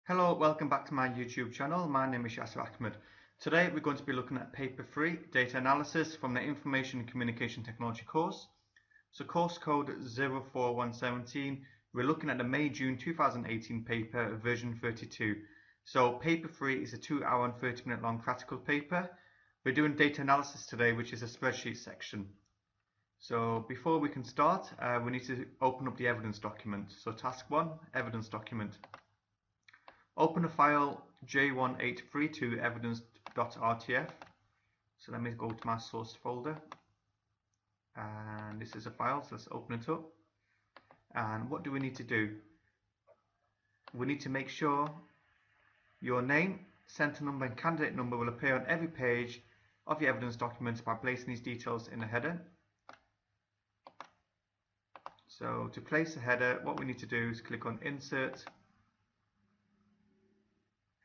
Hello, welcome back to my YouTube channel. My name is YAHMAD. Today we're going to be looking at paper 3, data analysis from the Information and Communication Technology course. So course code 04117, we're looking at the May-June 2018 paper version 32. So paper 3 is a 2 hour and 30 minute long practical paper. We're doing data analysis today, which is a spreadsheet section. So before we can start, we need to open up the evidence document. So task 1, evidence document. Open a file J1832 evidence.rtf. So let me go to my source folder, and this is a file, so let's open it up. And what do we need to do? We need to make sure your name, center number and candidate number will appear on every page of your evidence document by placing these details in the header. So to place a header, what we need to do is click on Insert,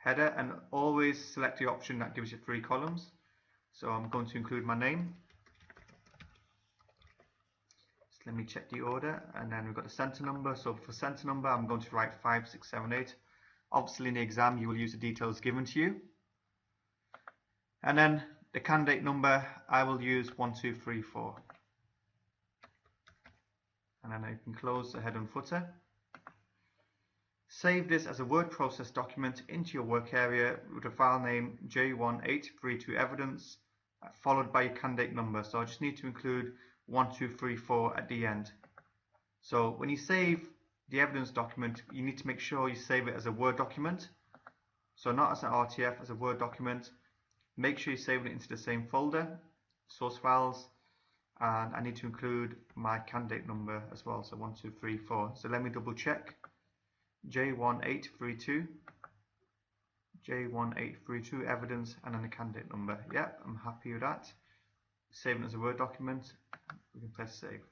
Header, and always select the option that gives you 3 columns. So I'm going to include my name. So let me check the order, and then we've got the center number. So for center number, I'm going to write 5678. Obviously in the exam you will use the details given to you. And then the candidate number, I will use 1234. And then I can close the header and footer. Save this as a word process document into your work area with a file name J1832 evidence followed by your candidate number. So I just need to include 1234 at the end. So when you save the evidence document, you need to make sure you save it as a Word document. So not as an RTF, as a Word document. Make sure you save it into the same folder, source files, and I need to include my candidate number as well, so 1234. So let me double check. J1832 evidence, and then the candidate number. Yep, I'm happy with that. Save it as a Word document. We can press save.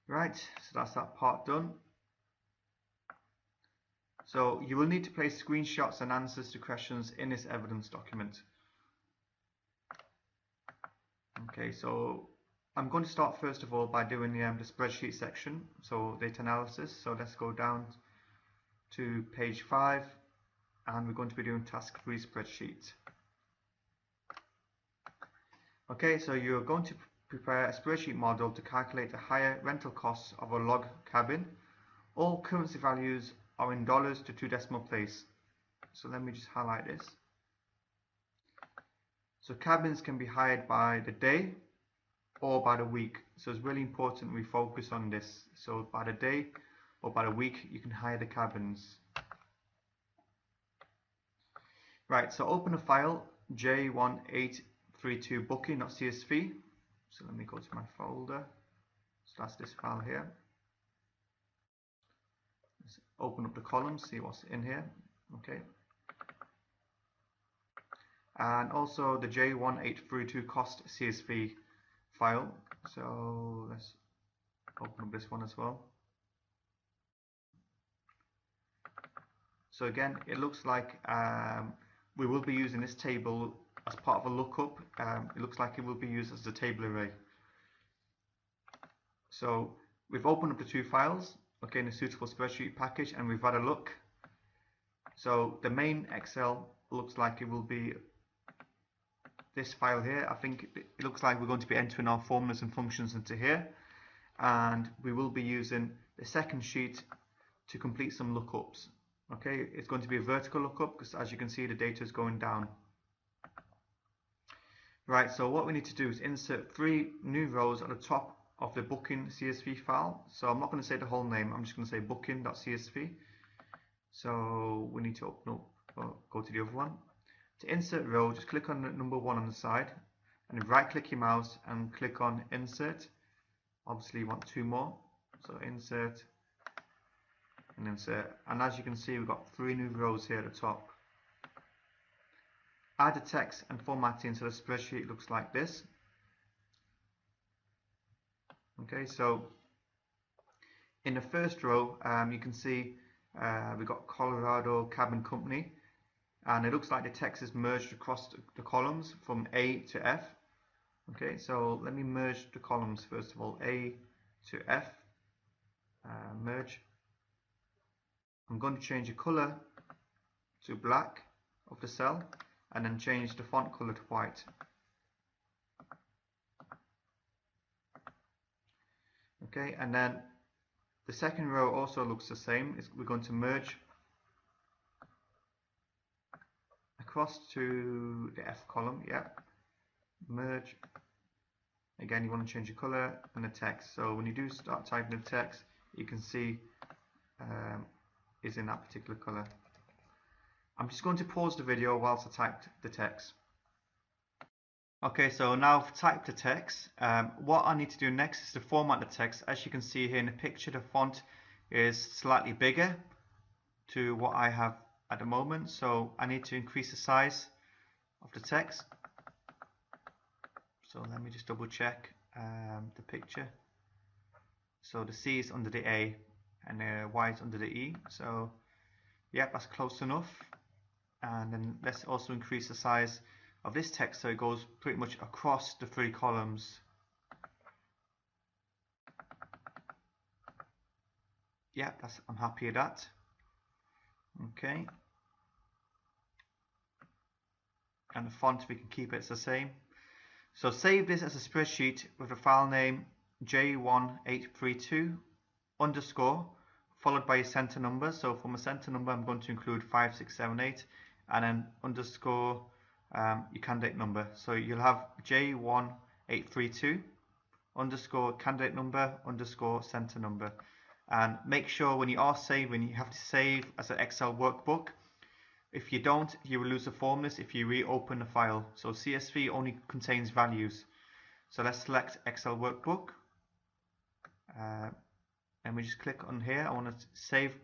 Right, so that's that part done. So you will need to place screenshots and answers to questions in this evidence document. Okay, so I'm going to start first of all by doing the spreadsheet section, so data analysis. So let's go down to page 5, and we're going to be doing task 3 spreadsheet. Okay, so you're going to prepare a spreadsheet model to calculate the higher rental costs of a log cabin. All currency values are in dollars to 2 decimal place. So let me just highlight this. So cabins can be hired by the day or by the week, so it's really important we focus on this. So by the day or by the week you can hire the cabins. Right, so open a file J1832 booking.csv. So let me go to my folder. So that's this file here. Let's open up the columns, see what's in here. Okay. And also the J1832 cost CSV file. So let's open up this one as well. So again, it looks like we will be using this table as part of a lookup. It looks like it will be used as a table array. So we've opened up the 2 files, okay, in a suitable spreadsheet package, and we've had a look. So the main Excel looks like it will be this file here. I think it looks like we're going to be entering our formulas and functions into here, and we will be using the second sheet to complete some lookups. Okay, it's going to be a vertical lookup because as you can see the data is going down. Right, so what we need to do is insert 3 new rows at the top of the booking CSV file. So I'm not going to say the whole name, I'm just going to say booking.csv. So we need to open up, go to the other one. To insert row, just click on the number 1 on the side and right click your mouse and click on insert. Obviously you want 2 more, so insert and insert, and as you can see we've got 3 new rows here at the top. Add the text and formatting so the spreadsheet looks like this. Okay, so in the first row you can see we've got Colorado Cabin Company, and it looks like the text is merged across the columns from A to F. Okay, so let me merge the columns first of all, A to F, merge. I'm going to change the color to black of the cell and then change the font color to white. Okay, and then the second row also looks the same. We're going to merge across to the F column. Yeah, merge. Again, you want to change the color and the text. So when you do start typing the text, you can see is in that particular color. I'm just going to pause the video whilst I typed the text. Okay, so now I've typed the text. What I need to do next is to format the text. As you can see here in the picture, the font is slightly bigger to what I have at the moment. So I need to increase the size of the text. So let me just double check the picture. So the C is under the A and the Y is under the E. So yeah, that's close enough. And then let's also increase the size of this text so it goes pretty much across the 3 columns. Yeah, I'm happy with that. Okay. And the font, we can keep it the same. So save this as a spreadsheet with a file name J1832 underscore followed by a center number. So from a center number, I'm going to include 5678 and then underscore your candidate number. So you'll have J1832 underscore candidate number underscore center number. And make sure when you are saving, you have to save as an Excel workbook. If you don't, you will lose the formulas if you reopen the file. So CSV only contains values. So let's select Excel workbook. And we just click on here. I want to save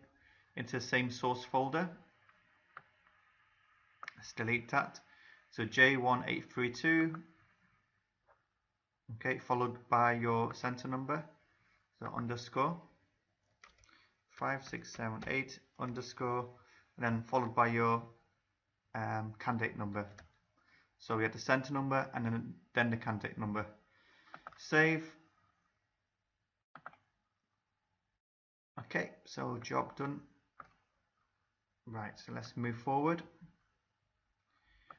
into the same source folder. Let's delete that. So J1832. Okay, followed by your center number. So underscore 5678 underscore, and then followed by your candidate number. So we have the center number and then the candidate number. Save. Okay, so job done. Right, so let's move forward.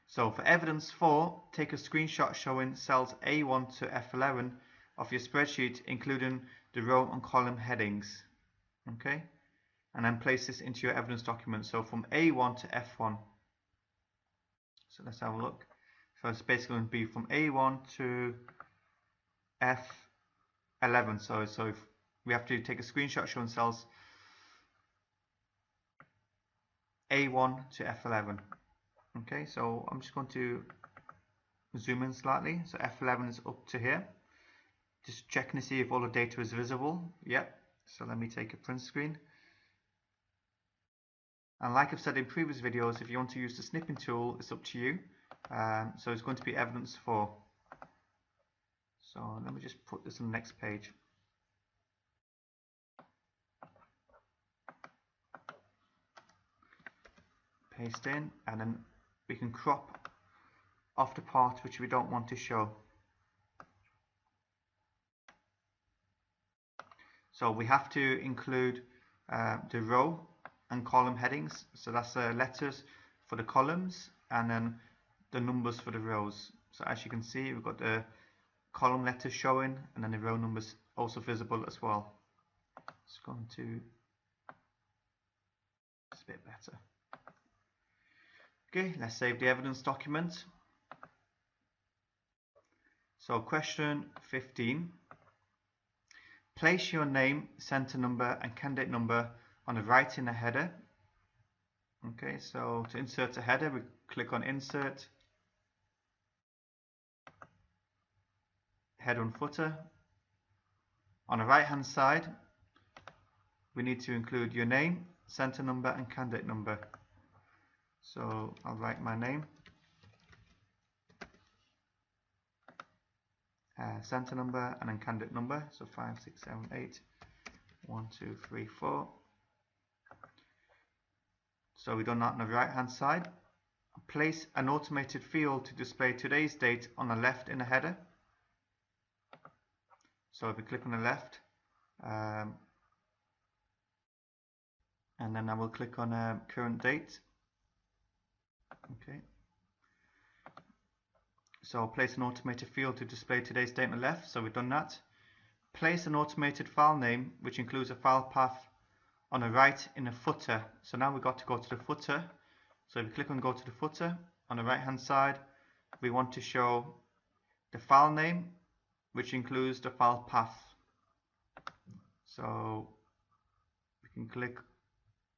So for evidence 4, take a screenshot showing cells A1 to F11 of your spreadsheet, including the row and column headings. Okay, and then place this into your evidence document. So from A1 to F1. So let's have a look. So it's basically going to be from A1 to F11. So if we have to take a screenshot showing cells A1 to F11. Okay, so I'm just going to zoom in slightly. So F11 is up to here. Just checking to see if all the data is visible. Yep. So let me take a print screen. And like I've said in previous videos, if you want to use the snipping tool, it's up to you. So it's going to be evidence 4. So let me just put this on the next page. Paste in, and then we can crop off the part which we don't want to show. So we have to include the row and column headings. So that's the letters for the columns and then the numbers for the rows. So as you can see, we've got the column letters showing and then the row numbers also visible as well. It's going to, it's a bit better. Okay, let's save the evidence document. So question 15. Place your name, center number and candidate number on the right in the header. Okay, so to insert a header, we click on Insert, Header and Footer. On the right hand side, we need to include your name, center number and candidate number. So I'll write my name, center number and then candidate number. So 5678 1 2 3 4. So we've done that on the right hand side. Place an automated field to display today's date on the left in the header. So if we click on the left, and and then I will click on current date. Okay. So place an automated field to display today's date on the left. So we've done that. Place an automated file name, which includes a file path, on the right in the footer. So now we've got to go to the footer. So if we click on go to the footer, on the right hand side, we want to show the file name, which includes the file path. So we can click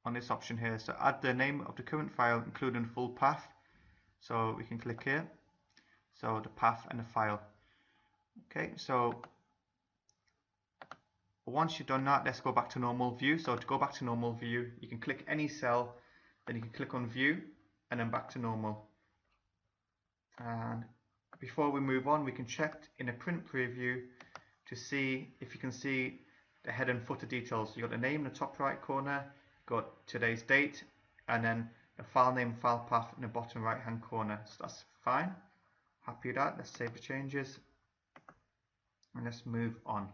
on this option here. So add the name of the current file, including full path. So we can click here. So the path and the file. Okay, so once you've done that, let's go back to normal view. So to go back to normal view, you can click any cell, then you can click on view, and then back to normal. And before we move on, we can check in a print preview to see if you can see the header and footer details. So you've got the name in the top right corner, you've got today's date, and then the file name, file path in the bottom right hand corner. So that's fine. Happy with that. Let's save the changes and let's move on.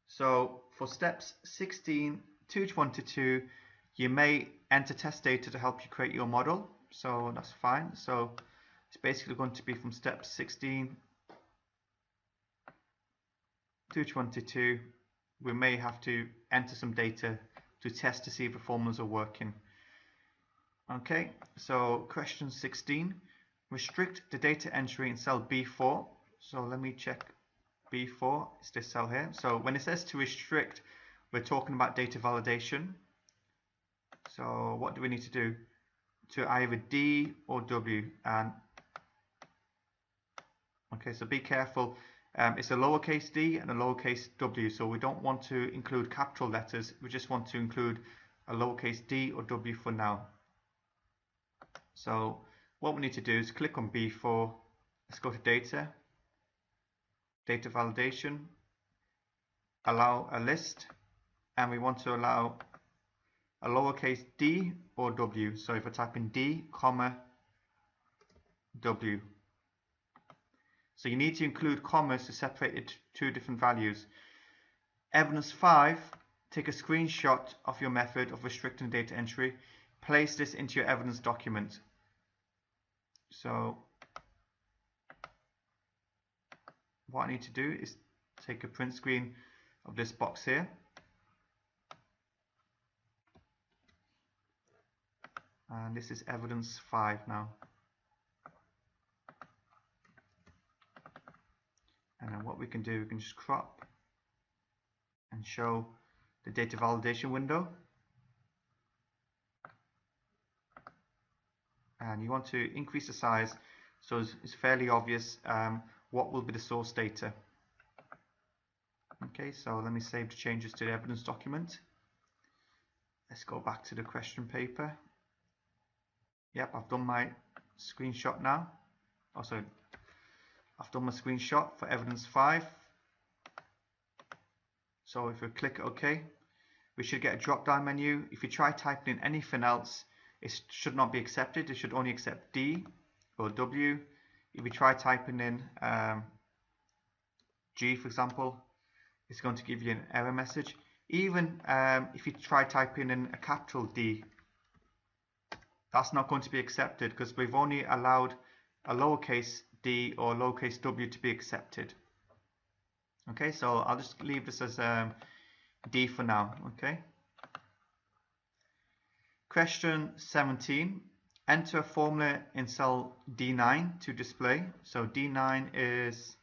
So for steps 16 to 22, you may enter test data to help you create your model. So that's fine. So it's basically going to be from step 16 to 22. We may have to enter some data to test to see if the formulas are working. Okay, so question 16. Restrict the data entry in cell B4. So let me check B4, it's this cell here. So when it says to restrict, we're talking about data validation. So what do we need to do? To either D or W. And okay, so be careful. It's a lowercase d and a lowercase w. So we don't want to include capital letters. We just want to include a lowercase d or w for now. So what we need to do is click on B4. Let's go to data. Data validation, allow a list, and we want to allow a lowercase d or w. So if I type in d, comma, w. So you need to include commas to separate the two different values. Evidence 5, take a screenshot of your method of restricting data entry. Place this into your evidence document. So what I need to do is take a print screen of this box here. And this is evidence 5 now. And then what we can do, we can just crop and show the data validation window. And you want to increase the size so it's fairly obvious what will be the source data. Okay, so let me save the changes to the evidence document. Let's go back to the question paper. Yep, I've done my screenshot now. Also, I've done my screenshot for evidence 5. So if we click OK, we should get a drop down menu. If you try typing in anything else, it should not be accepted. It should only accept D or W. If you try typing in G, for example, it's going to give you an error message. Even if you try typing in a capital D, that's not going to be accepted because we've only allowed a lowercase d or lowercase w to be accepted. Okay, so I'll just leave this as D for now. Okay. Question 17. Enter a formula in cell D9 to display. So D9 is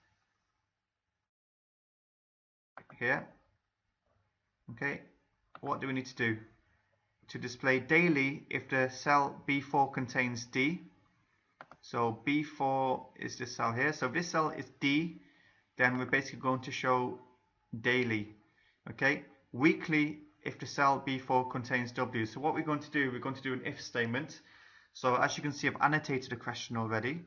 here. Okay. What do we need to do? To display daily if the cell B4 contains D. So B4 is this cell here. So if this cell is D, then we're basically going to show daily. Okay. Weekly if the cell B4 contains W. So what we're going to do, we're going to do an if statement. So as you can see, I've annotated the question already.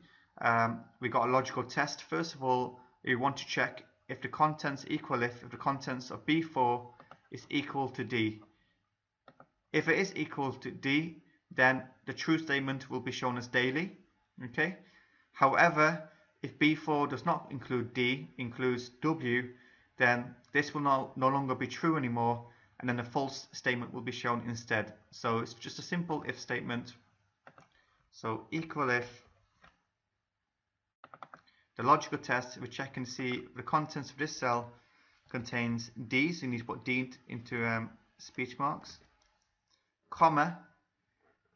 We got a logical test. First of all, we want to check if the contents equal if the contents of B4 is equal to D. If it is equal to D, then the true statement will be shown as daily. Okay. However, if B4 does not include D, includes W, then this will no longer be true anymore. and then a false statement will be shown instead. So it's just a simple if statement. So equal if the logical test, we're checking to see the contents of this cell contains D, so you need to put D into speech marks, comma,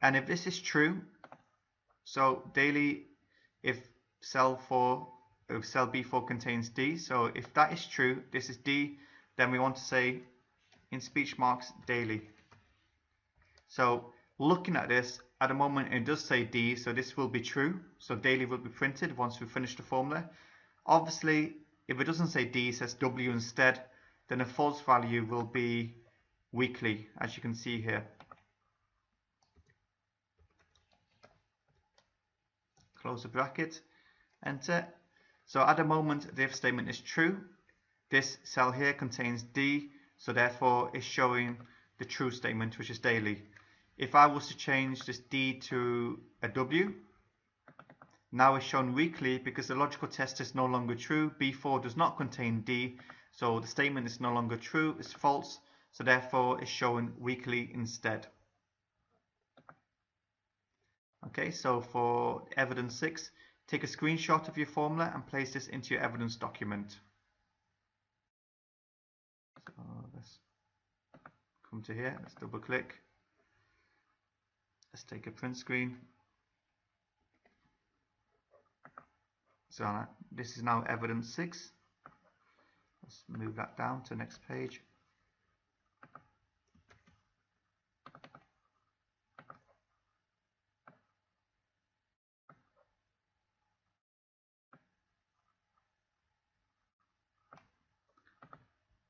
and if this is true, so daily if cell B4 contains D, so if that is true, this is D, then we want to say in speech marks daily. So looking at this, at the moment it does say D, so this will be true, so daily will be printed once we finish the formula. Obviously if it doesn't say D, it says W instead, then a false value will be weekly, as you can see here. Close the bracket, enter. So at the moment the if statement is true, this cell here contains D, so therefore it's showing the true statement, which is daily. If I was to change this D to a W, now it's shown weekly because the logical test is no longer true. B4 does not contain D, so the statement is no longer true, it's false, so therefore it's showing weekly instead. Okay, so for evidence 6, take a screenshot of your formula and place this into your evidence document. So let's come to here, let's double click. Let's take a print screen. So this is now evidence 6. Let's move that down to the next page.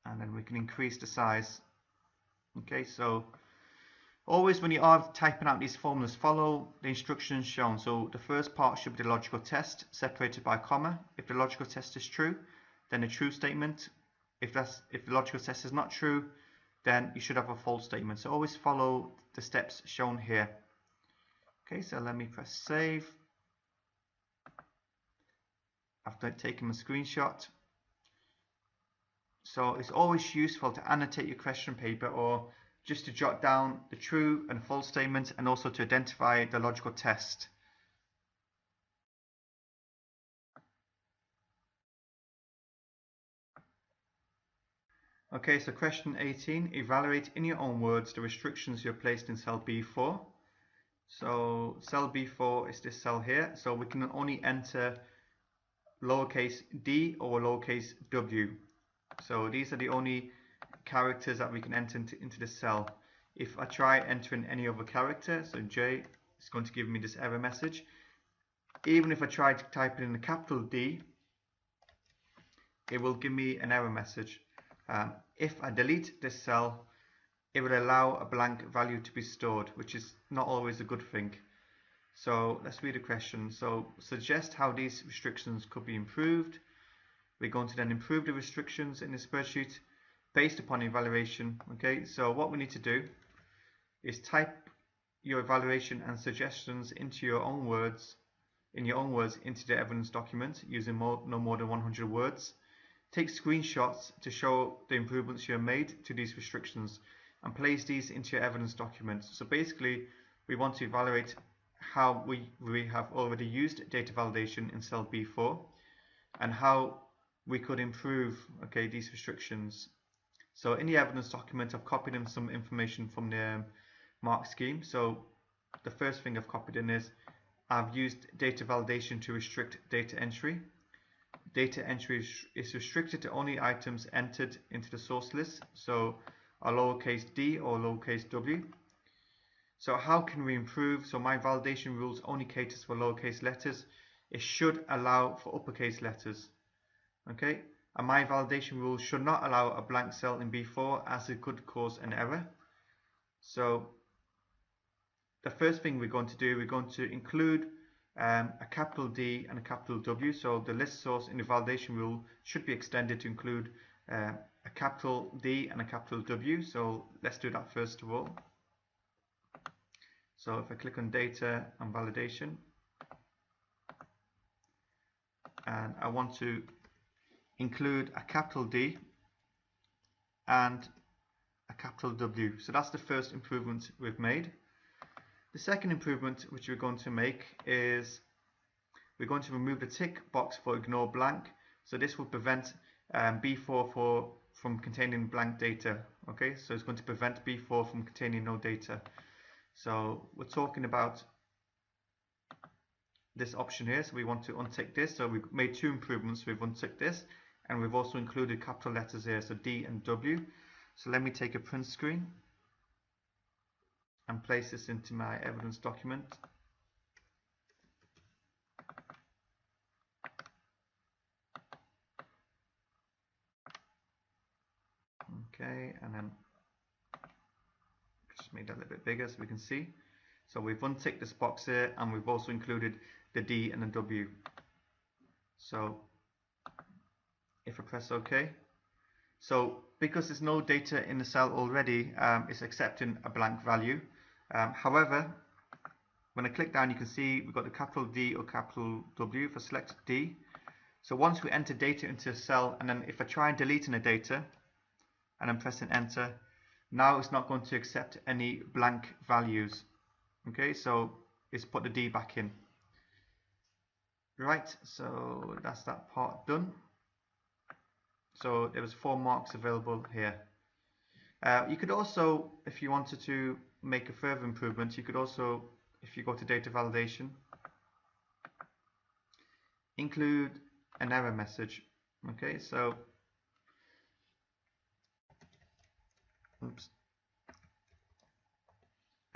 And then we can increase the size. Okay, so always when you are typing out these formulas, follow the instructions shown. So the first part should be the logical test, separated by a comma. If the logical test is true, then a true statement. If the logical test is not true, then you should have a false statement. So always follow the steps shown here. Okay, so let me press save. After taking a screenshot. So it's always useful to annotate your question paper, or just to jot down the true and false statements, and also to identify the logical test. Okay, so question 18, evaluate in your own words the restrictions you have placed in cell B4. So cell B4 is this cell here, so we can only enter lowercase d or lowercase w. So these are the only characters that we can enter into this cell. If I try entering any other character, so J, it's going to give me this error message. Even if I try to type it in a capital D, it will give me an error message. If I delete this cell, it will allow a blank value to be stored, which is not always a good thing. So let's read the question. So suggest how these restrictions could be improved. We're going to then improve the restrictions in the spreadsheet based upon evaluation. Okay, so what we need to do is type your evaluation and suggestions into your own words, into the evidence document using no more than 100 words. Take screenshots to show the improvements you have made to these restrictions and place these into your evidence document. So basically we want to evaluate how we have already used data validation in cell B4 and how we could improve these restrictions. So in the evidence document I've copied in some information from the mark scheme. So the first thing I've copied in is I've used data validation to restrict data entry. Data entry is restricted to only items entered into the source list, so a lowercase d or lowercase w. So how can we improve? So my validation rules only caters for lowercase letters. It should allow for uppercase letters. Okay, and my validation rules should not allow a blank cell in B4 as it could cause an error. So the first thing we're going to do, we're going to include a capital D and a capital W. So the list source in the validation rule should be extended to include a capital D and a capital W. So let's do that first of all. So if I click on data and validation, and I want to include a capital D and a capital W. So that's the first improvement we've made. The second improvement which we're going to make is we're going to remove the tick box for ignore blank. So this will prevent B4 from containing blank data. Okay, so it's going to prevent B4 from containing no data. So we're talking about this option here. So we want to untick this. So we've made two improvements. We've unticked this, and we've also included capital letters here, so D and W. So let me take a print screen and place this into my evidence document. Okay, and then just make that a little bit bigger so we can see. So we've unticked this box here, and we've also included the D and the W. So if I press OK, so because there's no data in the cell already, it's accepting a blank value. However, when I click down, you can see we've got the capital D or capital W. If I select D, so once we enter data into a cell, and then if I try and delete the data and I'm pressing enter, now it's not going to accept any blank values. Okay, so it's put the D back in. Right, so that's that part done. So there was 4 marks available here. You could also, if you wanted to make a further improvement, you could also, if you go to data validation, include an error message. Okay, so oops.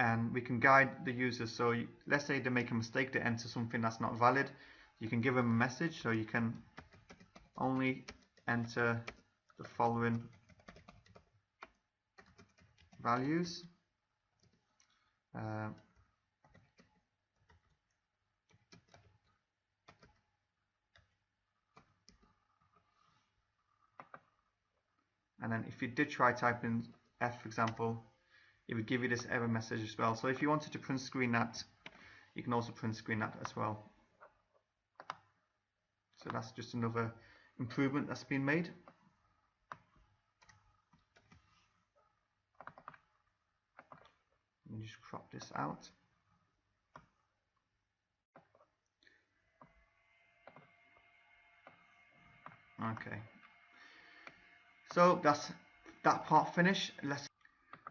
And we can guide the users. So let's say they make a mistake, they enter something that's not valid. You can give them a message, so you can only enter the following values. And then if you did try typing F, for example, it would give you this error message as well. So if you wanted to print screen that, you can also print screen that as well. So that's just another improvement that's been made. Let me just crop this out. Okay. So that's that part finished.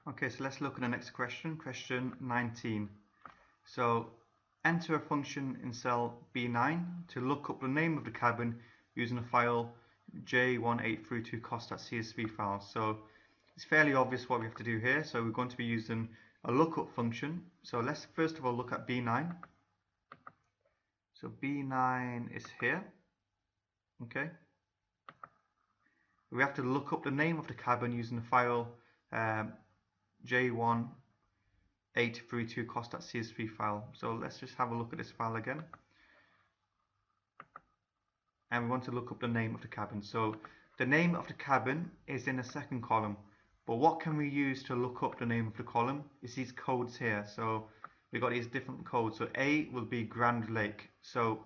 Okay, so let's look at the next question, question 19. So enter a function in cell B9 to look up the name of the cabin using a file j1832cost.csv file. So it's fairly obvious what we have to do here. So we're going to be using a lookup function. So let's first of all look at B9. So B9 is here. Okay. We have to look up the name of the cabin using the file j1832cost.csv file. So let's just have a look at this file again. And we want to look up the name of the cabin. So the name of the cabin is in the second column. But what can we use to look up the name of the column? It's these codes here. So we've got these different codes. So A will be Grand Lake. So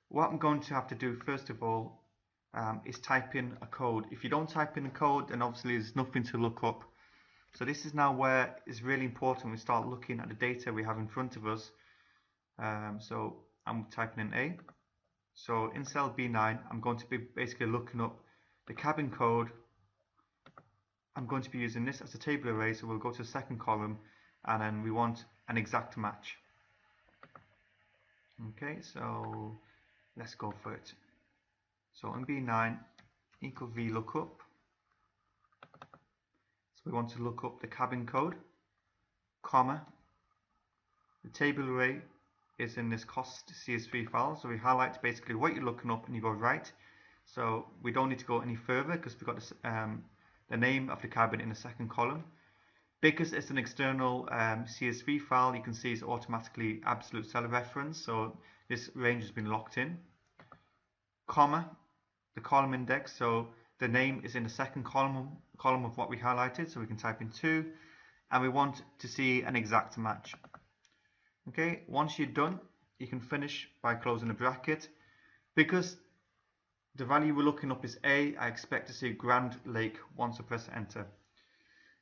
what I'm going to have to do first of all is type in a code. If you don't type in a code, then obviously there's nothing to look up. So this is now where it's really important we start looking at the data we have in front of us. So I'm typing in A. So in cell B9, I'm going to be basically looking up the cabin code. I'm going to be using this as a table array, so we'll go to the second column, and then we want an exact match. Okay, so let's go for it. So in B9 equal VLOOKUP. So we want to look up the cabin code, comma. The table array is in this cost CSV file. So we highlight basically what you're looking up and you go right. So we don't need to go any further because we've got this, the name of the cabin in the second column. Because it's an external CSV file, you can see it's automatically absolute cell reference. So this range has been locked in. Comma, the column index. So the name is in the second column of what we highlighted. So we can type in 2, and we want to see an exact match. Okay, once you're done, you can finish by closing the bracket. Because the value we're looking up is A, I expect to see Grand Lake once I press enter.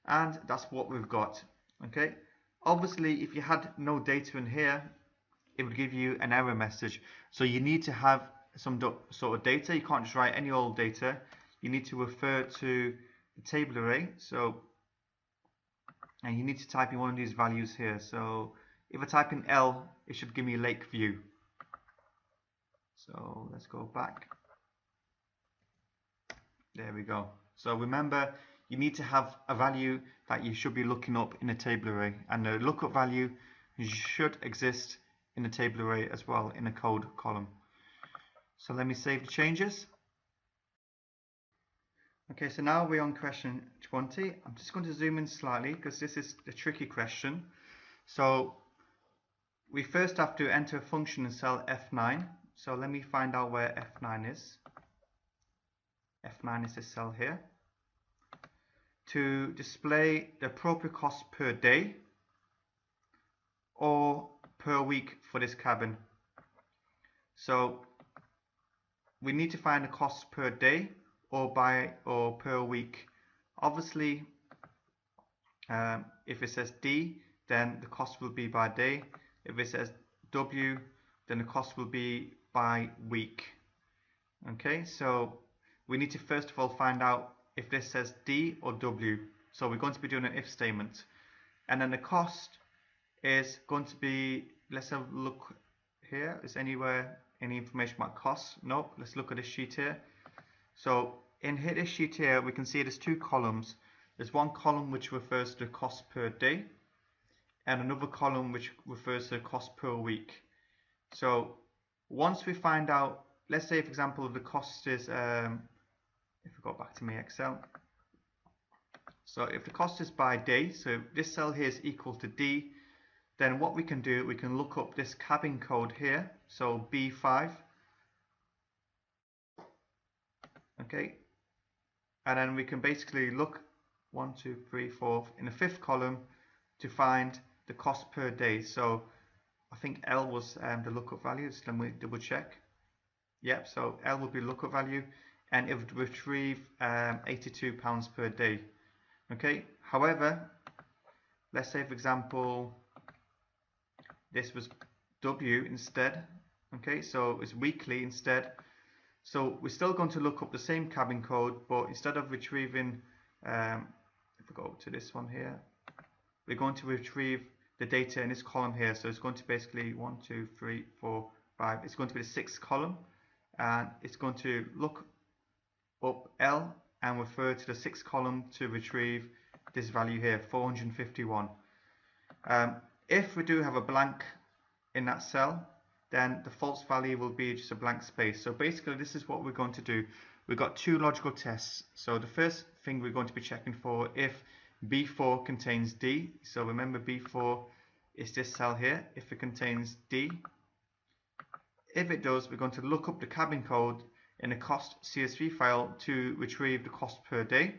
and that's what we've got. Okay, obviously if you had no data in here, it would give you an error message. So you need to have some sort of data. You can't just write any old data. You need to refer to the table array. So, and you need to type in one of these values here. So if I type in L, it should give me Lakeview. So let's go back. There we go. So remember, you need to have a value that you should be looking up in a table array, and the lookup value should exist in the table array as well in a code column. So let me save the changes. Okay, so now we're on question 20. I'm just going to zoom in slightly because this is a tricky question. So we first have to enter a function in cell F9. So let me find out where F9 is. F9 is this cell here. To display the appropriate cost per day or per week for this cabin. So we need to find the cost per day or per week. Obviously, if it says D, then the cost will be by day. If it says W, then the cost will be by week. Okay, so we need to first of all find out if this says D or W. So we're going to be doing an if statement, and then the cost is going to be, let's have a look here. Is anywhere any information about cost? Nope. Let's look at this sheet here. So in this sheet here, we can see there's two columns. There's one column which refers to the cost per day, and another column which refers to the cost per week. So once we find out, let's say for example the cost is, if we go back to my Excel, so if the cost is by day, so this cell here is equal to D, then what we can do, we can look up this cabin code here, so B5, okay, and then we can basically look 1, 2, 3, 4 in the fifth column to find the cost per day. So I think L was the lookup value. So let me double check. Yep, so L will be lookup value, and it would retrieve £82 per day. Okay, however, let's say for example this was W instead. Okay, so it's weekly instead. So we're still going to look up the same cabin code, but instead of retrieving, if we go to this one here, we're going to retrieve the data in this column here. So it's going to basically 1, 2, 3, 4, 5. It's going to be the sixth column, and it's going to look up L and refer to the sixth column to retrieve this value here, 451. If we do have a blank in that cell, then the false value will be just a blank space. So basically this is what we're going to do. We've got two logical tests. So the first thing we're going to be checking for if B4 contains D. So remember B4 is this cell here. If it contains D, if it does, we're going to look up the cabin code in a cost CSV file to retrieve the cost per day.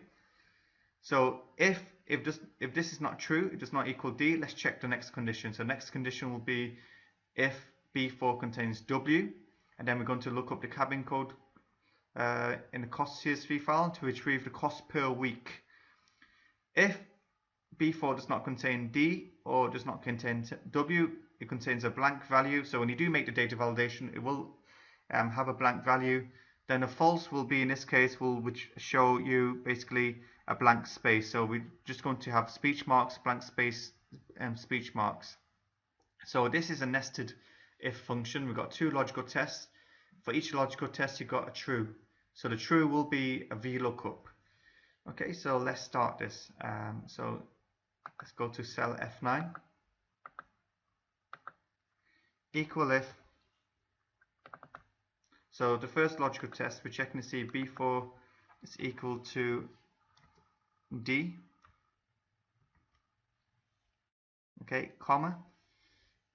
So if this is not true, it does not equal D, let's check the next condition. So next condition will be if B4 contains W, and then we're going to look up the cabin code in the cost CSV file to retrieve the cost per week. If B4 does not contain D or does not contain W, it contains a blank value. So when you do make the data validation, it will have a blank value. Then a false will be, in this case, which show you basically a blank space. So we're just going to have speech marks, blank space, and speech marks. So this is a nested if function. We've got two logical tests. For each logical test, you've got a true. So the true will be a VLOOKUP. Okay, so let's start this. So let's go to cell F9. Equal if. So the first logical test, we're checking to see B4 is equal to D. Okay, comma.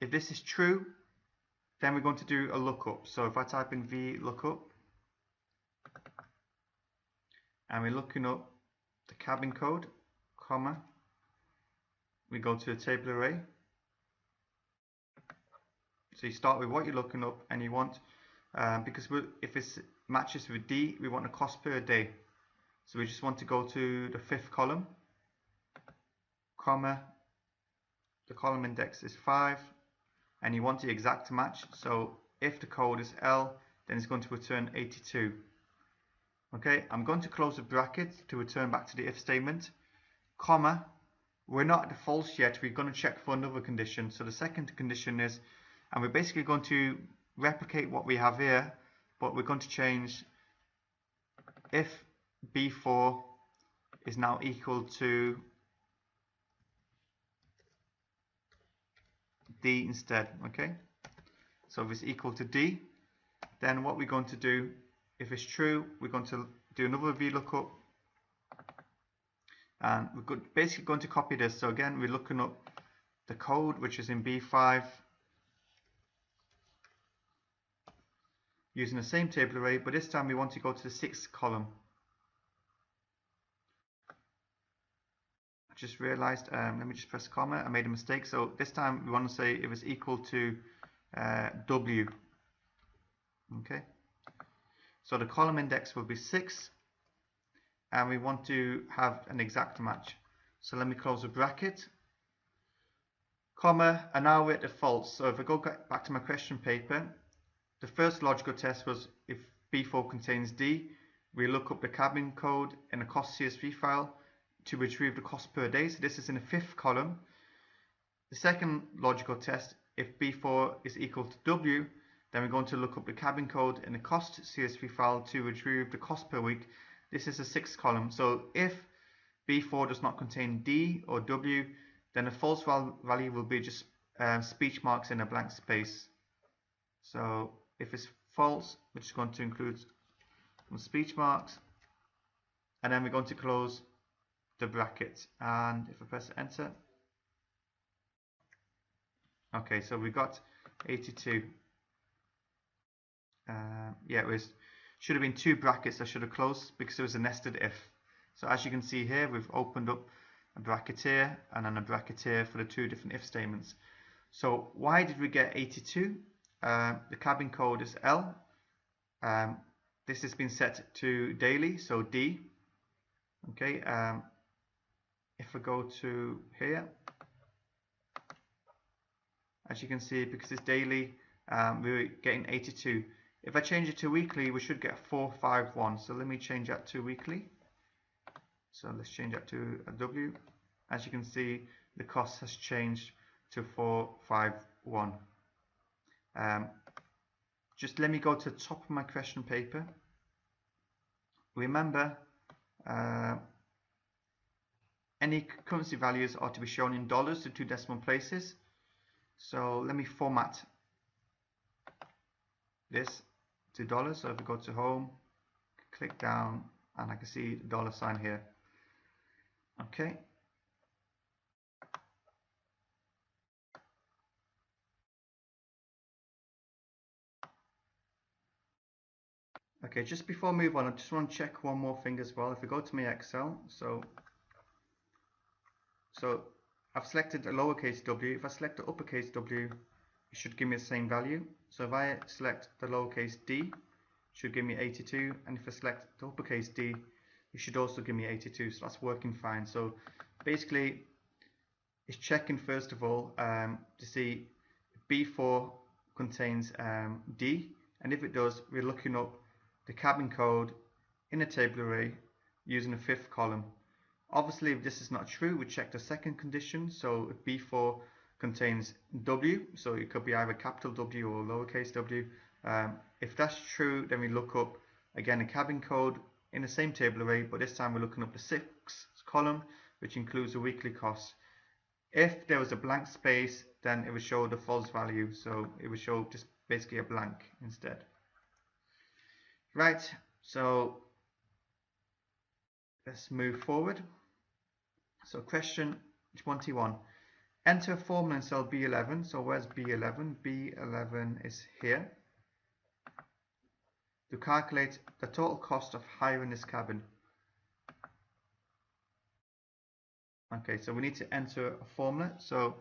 If this is true, then we're going to do a lookup. So if I type in VLOOKUP, and we're looking up the cabin code, comma, we go to the table array. So you start with what you're looking up, and you want, because if it matches with D, we want a cost per day. So we just want to go to the fifth column, comma, the column index is 5, and you want the exact match. So if the code is L, then it's going to return 82. Okay, I'm going to close the bracket to return back to the if statement, comma, we're not at the false yet, we're going to check for another condition. So the second condition is, and we're basically going to replicate what we have here, but we're going to change if B4 is now equal to D instead. Okay, so if it's equal to D, then what we're going to do, if it's true, we're going to do another VLOOKUP, and we're basically going to copy this. So again, we're looking up the code which is in B5 using the same table array, but this time we want to go to the 6th column. I just realized, let me just press comma, I made a mistake. So this time we want to say it was equal to W. Okay, so the column index will be 6, and we want to have an exact match. So let me close the bracket, comma, and now we're at the false. So if I go back to my question paper, the first logical test was if B4 contains D, we look up the cabin code in a cost CSV file to retrieve the cost per day. So this is in the 5th column. The second logical test, if B4 is equal to W, then we're going to look up the cabin code in the cost CSV file to retrieve the cost per week. This is the 6th column. So if B4 does not contain D or W, then the false value will be just speech marks in a blank space. So if it's false, we're just going to include some speech marks, and then we're going to close the bracket. And if I press enter, okay, so we got 82. Yeah, it should have been 2 brackets I should have closed because it was a nested if. So as you can see here, we've opened up a bracket here and then a bracket here for the 2 different if statements. So why did we get 82? The cabin code is L. This has been set to daily, so D. Okay, if I go to here, as you can see, because it's daily, we're getting 82. If I change it to weekly, we should get 451. So let me change that to weekly. So let's change that to a W. As you can see, the cost has changed to 451. Just let me go to the top of my question paper. Remember, any currency values are to be shown in dollars to 2 decimal places. So let me format this to dollars. So if we go to home, click down, and I can see the $sign here. Okay. Okay, just before I move on, I just want to check one more thing as well. If we go to my Excel, so I've selected a lowercase w. If I select the uppercase W, it should give me the same value. So if I select the lowercase d, it should give me 82, and if I select the uppercase D, it should also give me 82. So that's working fine. So basically, it's checking first of all to see if B4 contains D, and if it does, we're looking up the cabin code in a table array using the 5th column. Obviously, if this is not true, we check the second condition. So if B4 contains W, so it could be either capital W or lowercase w. If that's true, then we look up again a cabin code in the same table array, but this time we're looking up the 6th column, which includes the weekly cost. If there was a blank space, then it would show the false value, so it would show just basically a blank instead. Right, so let's move forward. So question 21. Enter a formula in cell B11. So where's B11? B11 is here. To calculate the total cost of hiring this cabin. Okay, so we need to enter a formula. So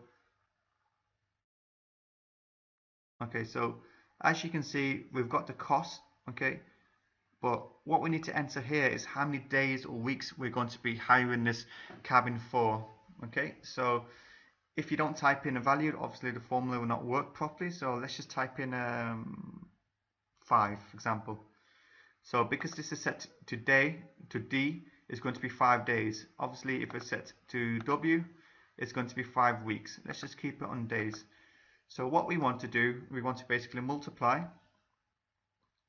okay, so as you can see, we've got the cost, okay, but what we need to enter here is how many days or weeks we're going to be hiring this cabin for. Okay, so if you don't type in a value, obviously the formula will not work properly. So let's just type in 5, for example. So because this is set to D, it's going to be 5 days. Obviously, if it's set to W, it's going to be 5 weeks. Let's just keep it on days. So what we want to do, we want to basically multiply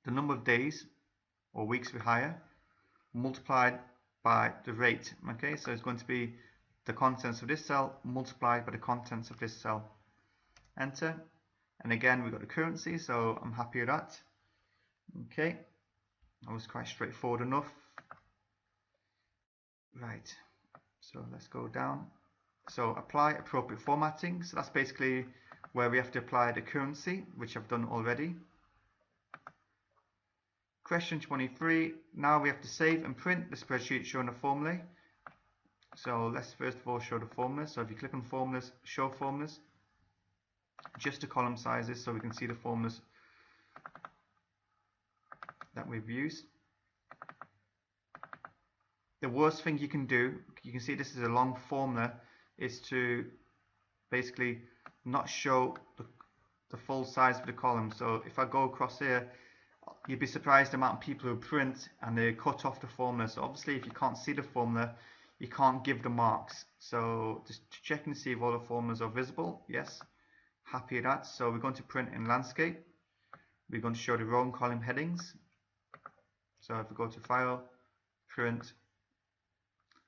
the number of days or weeks we hire multiplied by the rate. Okay, so it's going to be the contents of this cell multiplied by the contents of this cell. Enter. And again, we've got the currency, so I'm happy with that. Okay, that was quite straightforward enough. Right, so let's go down. So apply appropriate formatting. So that's basically where we have to apply the currency, which I've done already. Question 23. Now we have to save and print the spreadsheet showing the formulae. So let's first of all show the formulas. So if you click on formulas, show formulas, just the column sizes so we can see the formulas that we've used. The worst thing you can do, you can see this is a long formula, is to basically not show the full size of the column. So if I go across here, you'd be surprised the amount of people who print and they cut off the formula. So obviously if you can't see the formula, you can't give the marks. So just checking to see if all the formulas are visible. Yes, happy with that. So we're going to print in landscape. We're going to show the row and column headings. So if we go to File, Print,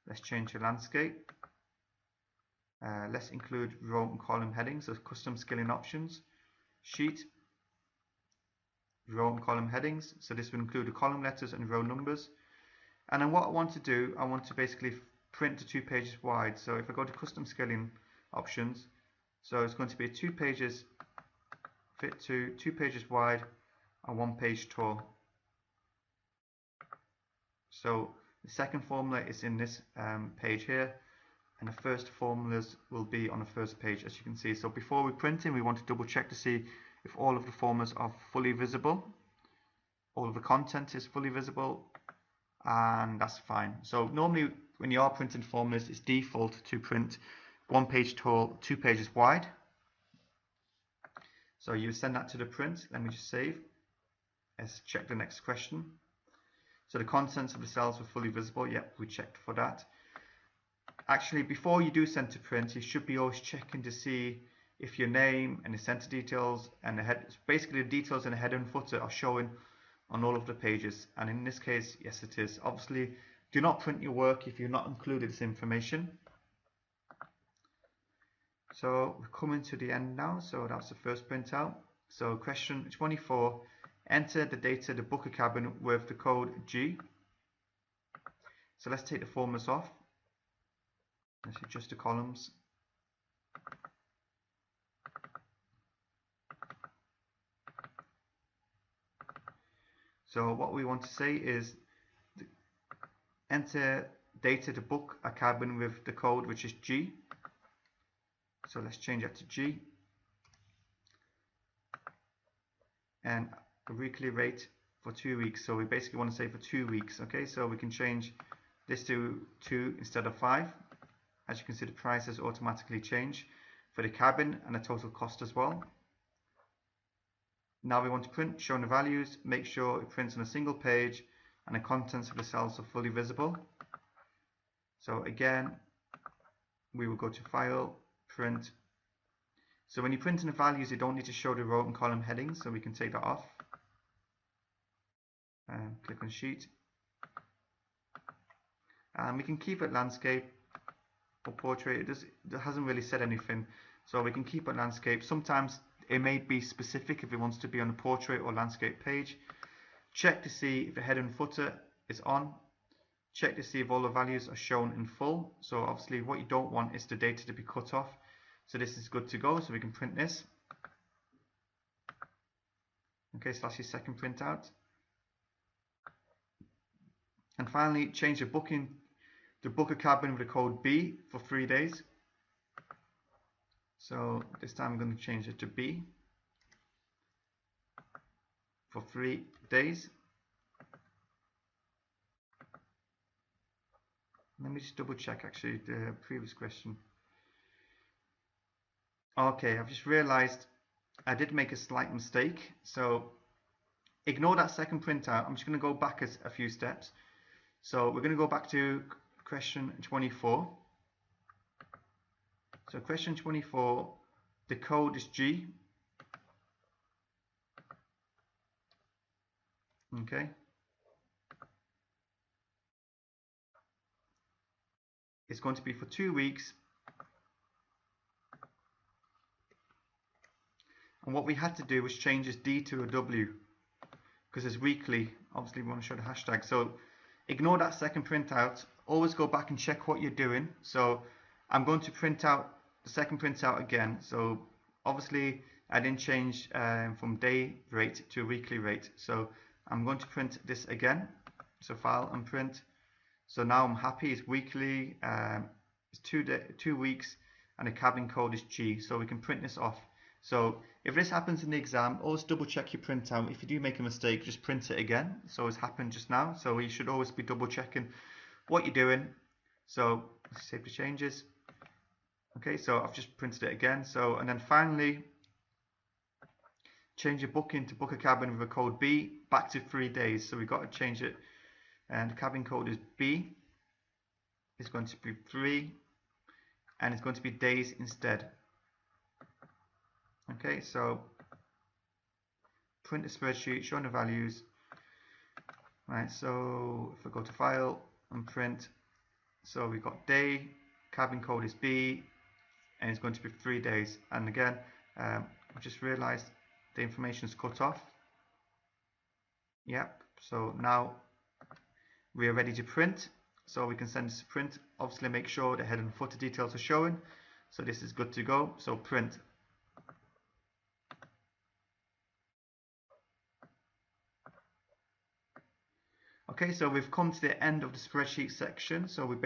let's change to landscape. Let's include row and column headings. So custom scaling options, sheet, row and column headings. So this will include the column letters and row numbers. And then what I want to do, I want to basically print to 2 pages wide. So if I go to custom scaling options, so it's going to be 2 pages fit to 2 pages wide and 1 page tall. So the second formula is in this page here, and the first formulas will be on the first page, as you can see. So before we print in, we want to double check to see if all of the formulas are fully visible, all of the content is fully visible, and that's fine. So normally when you are printing formulas, it's default to print 1 page tall, 2 pages wide. So you send that to the print. Let me just save. Let's check the next question. So the contents of the cells were fully visible. Yep, we checked for that. Actually, before you do send to print, you should be always checking to see if your name and the center details and the head, basically the details in the header and footer, are showing on all of the pages. And in this case, yes, it is. Obviously, do not print your work if you've not included this information. So we're coming to the end now. So that's the first printout. So question 24. Enter the data to book a cabin with the code G. So let's take the formulas off. Let's adjust the columns. So what we want to say is enter data to book a cabin with the code which is G. So let's change that to G. And a weekly rate for 2 weeks. So we basically want to say for 2 weeks. Okay, so we can change this to 2 instead of 5. As you can see, the prices automatically change for the cabin and the total cost as well. Now we want to print, showing the values, make sure it prints on a single page and the contents of the cells are fully visible. So again, we will go to File, Print. So when you print in the values, you don't need to show the row and column headings, so we can take that off. And click on Sheet. And we can keep it landscape or portrait. It hasn't really said anything, so we can keep it landscape. Sometimes it may be specific if it wants to be on a portrait or landscape page. Check to see if the header and footer is on. Check to see if all the values are shown in full. So obviously what you don't want is the data to be cut off. So this is good to go, so we can print this. Okay, so that's your second printout. And finally, change the booking to book a cabin with the code B for 3 days. So this time I'm going to change it to B for 3 days. Let me just double check actually the previous question. Okay, I've just realized I did make a slight mistake, so ignore that second printout. I'm just going to go back a few steps. So we're going to go back to question 24. So question 24, the code is G. Okay. It's going to be for 2 weeks. And what we had to do was change this D to a W because it's weekly. Obviously we want to show the hashtag. So ignore that second printout. Always go back and check what you're doing. So I'm going to print out the second printout again. So obviously I didn't change from day rate to a weekly rate. So I'm going to print this again. So file and print. So now I'm happy. It's weekly. It's 2 weeks, and the cabin code is G. So we can print this off. So if this happens in the exam, always double check your printout. If you do make a mistake, just print it again. So it's happened just now. So you should always be double checking what you're doing. So let's save the changes. Okay, so I've just printed it again. So, and then finally, change your booking to book a cabin with a code B back to 3 days. So we've got to change it. And the cabin code is B. It's going to be 3. And it's going to be days instead. Okay, so print the spreadsheet, showing the values. Right, so if I go to file and print, so we've got day, cabin code is B, and it's going to be 3 days. And again, I just realized the information is cut off. Yep, so now we are ready to print. So we can send this to print. Obviously make sure the head and footer details are showing. So this is good to go. So print. Okay, so we've come to the end of the spreadsheet section. So we've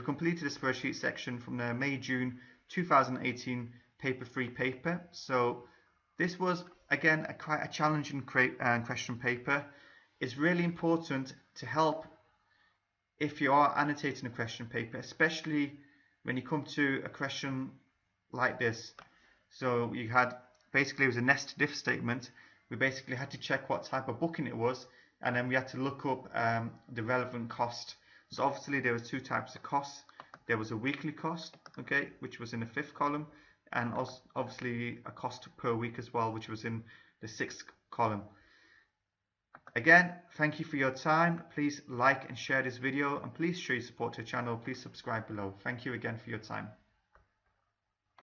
completed the spreadsheet section from the May-June 2018 paper 3 paper. So this was again quite a challenging question paper. It's really important to help if you are annotating a question paper, especially when you come to a question like this. So you had basically it was a nested if statement. We basically had to check what type of booking it was, and then we had to look up the relevant cost. So obviously there were 2 types of costs. There was a weekly cost, okay, which was in the 5th column, and also obviously a cost per week as well, which was in the 6th column. Again, thank you for your time. Please like and share this video, and please show your support to the channel. Please subscribe below. Thank you again for your time.